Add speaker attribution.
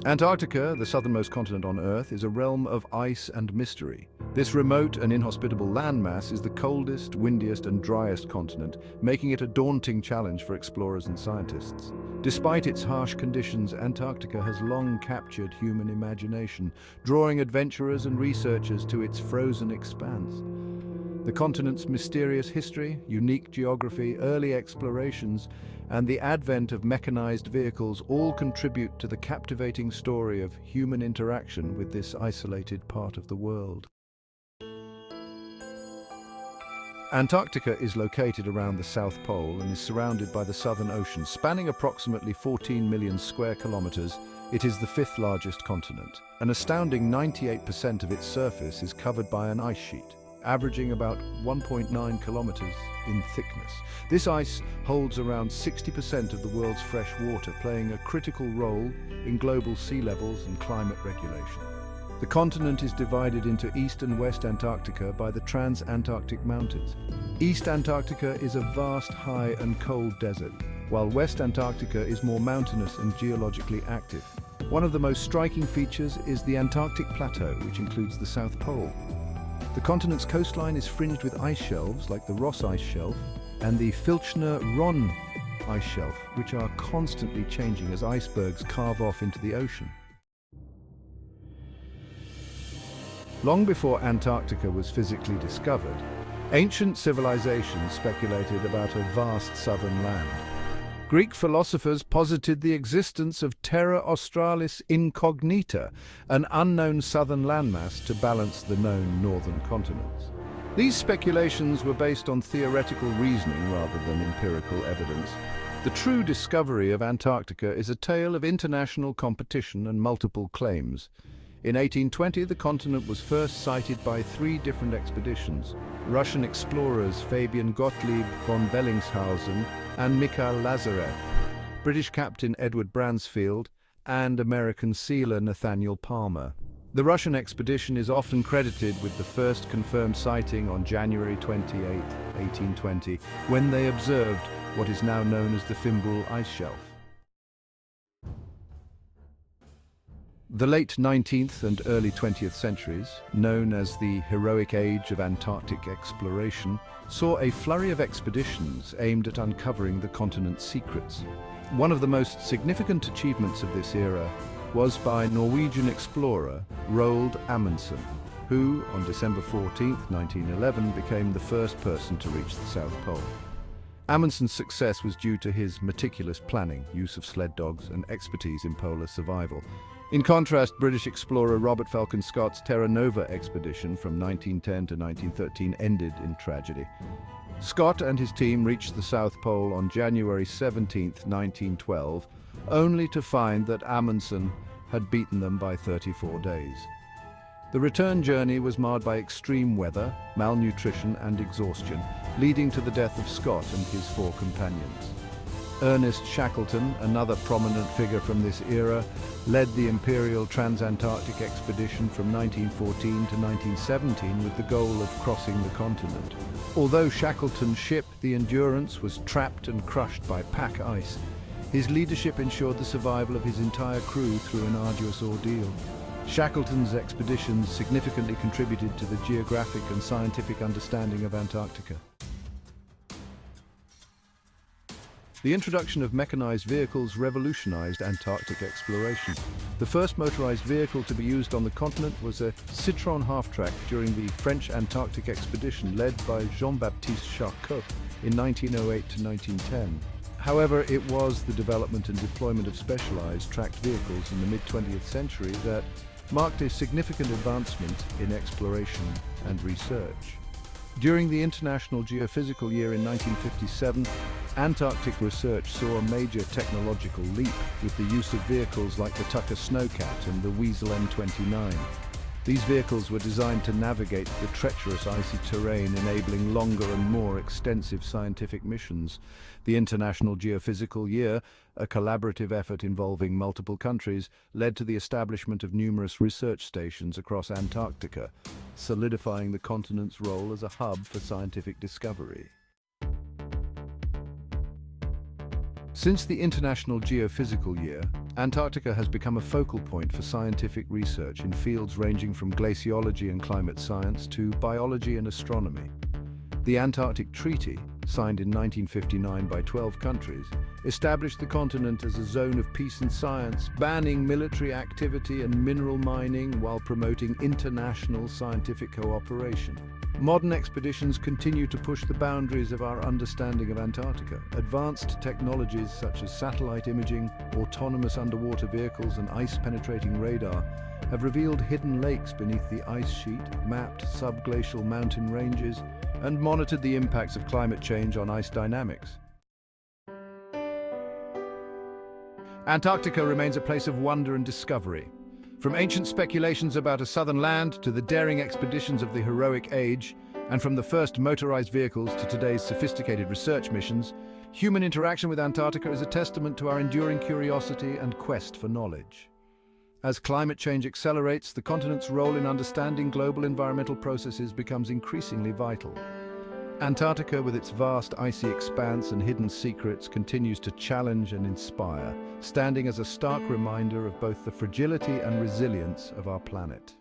Speaker 1: Antarctica, the southernmost continent on Earth, is a realm of ice and mystery. This remote and inhospitable landmass is the coldest, windiest and driest continent, making it a daunting challenge for explorers and scientists. Despite its harsh conditions, Antarctica has long captured human imagination, drawing adventurers and researchers to its frozen expanse. The continent's mysterious history, unique geography, early explorations, and the advent of mechanized vehicles all contribute to the captivating story of human interaction with this isolated part of the world. Antarctica is located around the South Pole and is surrounded by the Southern Ocean. Spanning approximately 14 million square kilometers, it is the fifth largest continent. An astounding 98% of its surface is covered by an ice sheet, averaging about 1.9 kilometers in thickness. This ice holds around 60% of the world's fresh water, playing a critical role in global sea levels and climate regulation. The continent is divided into East and West Antarctica by the Trans-Antarctic Mountains. East Antarctica is a vast, high and cold desert, while West Antarctica is more mountainous and geologically active. One of the most striking features is the Antarctic Plateau, which includes the South Pole. The continent's coastline is fringed with ice shelves like the Ross Ice Shelf and the Filchner-Ronne Ice Shelf, which are constantly changing as icebergs carve off into the ocean. Long before Antarctica was physically discovered, ancient civilizations speculated about a vast southern land. Greek philosophers posited the existence of Terra Australis Incognita, an unknown southern landmass to balance the known northern continents. These speculations were based on theoretical reasoning rather than empirical evidence. The true discovery of Antarctica is a tale of international competition and multiple claims. In 1820, the continent was first sighted by three different expeditions: Russian explorers Fabian Gottlieb von Bellingshausen and Mikhail Lazarev, British captain Edward Bransfield, and American sealer Nathaniel Palmer. The Russian expedition is often credited with the first confirmed sighting on January 28, 1820, when they observed what is now known as the Fimbul Ice Shelf. The late 19th and early 20th centuries, known as the heroic age of Antarctic exploration, saw a flurry of expeditions aimed at uncovering the continent's secrets. One of the most significant achievements of this era was by Norwegian explorer Roald Amundsen, who, on December 14, 1911, became the first person to reach the South Pole. Amundsen's success was due to his meticulous planning, use of sled dogs, and expertise in polar survival. In contrast, British explorer Robert Falcon Scott's Terra Nova expedition from 1910 to 1913 ended in tragedy. Scott and his team reached the South Pole on January 17, 1912, only to find that Amundsen had beaten them by 34 days. The return journey was marred by extreme weather, malnutrition and exhaustion, leading to the death of Scott and his four companions. Ernest Shackleton, another prominent figure from this era, led the Imperial Transantarctic Expedition from 1914 to 1917 with the goal of crossing the continent. Although Shackleton's ship, the Endurance, was trapped and crushed by pack ice, his leadership ensured the survival of his entire crew through an arduous ordeal. Shackleton's expeditions significantly contributed to the geographic and scientific understanding of Antarctica. The introduction of mechanized vehicles revolutionized Antarctic exploration. The first motorized vehicle to be used on the continent was a Citroën half-track during the French Antarctic expedition led by Jean-Baptiste Charcot in 1908 to 1910. However, it was the development and deployment of specialized tracked vehicles in the mid-20th century that marked a significant advancement in exploration and research. During the International Geophysical Year in 1957, Antarctic research saw a major technological leap with the use of vehicles like the Tucker Snowcat and the Weasel M29. These vehicles were designed to navigate the treacherous icy terrain, enabling longer and more extensive scientific missions. The International Geophysical Year, a collaborative effort involving multiple countries, led to the establishment of numerous research stations across Antarctica, solidifying the continent's role as a hub for scientific discovery. Since the International Geophysical Year, Antarctica has become a focal point for scientific research in fields ranging from glaciology and climate science to biology and astronomy. The Antarctic Treaty, signed in 1959 by 12 countries, established the continent as a zone of peace and science, banning military activity and mineral mining while promoting international scientific cooperation. Modern expeditions continue to push the boundaries of our understanding of Antarctica. Advanced technologies such as satellite imaging, autonomous underwater vehicles, and ice-penetrating radar have revealed hidden lakes beneath the ice sheet, mapped subglacial mountain ranges, and monitored the impacts of climate change on ice dynamics. Antarctica remains a place of wonder and discovery. From ancient speculations about a southern land to the daring expeditions of the heroic age, and from the first motorized vehicles to today's sophisticated research missions, human interaction with Antarctica is a testament to our enduring curiosity and quest for knowledge. As climate change accelerates, the continent's role in understanding global environmental processes becomes increasingly vital. Antarctica, with its vast icy expanse and hidden secrets, continues to challenge and inspire, standing as a stark reminder of both the fragility and resilience of our planet.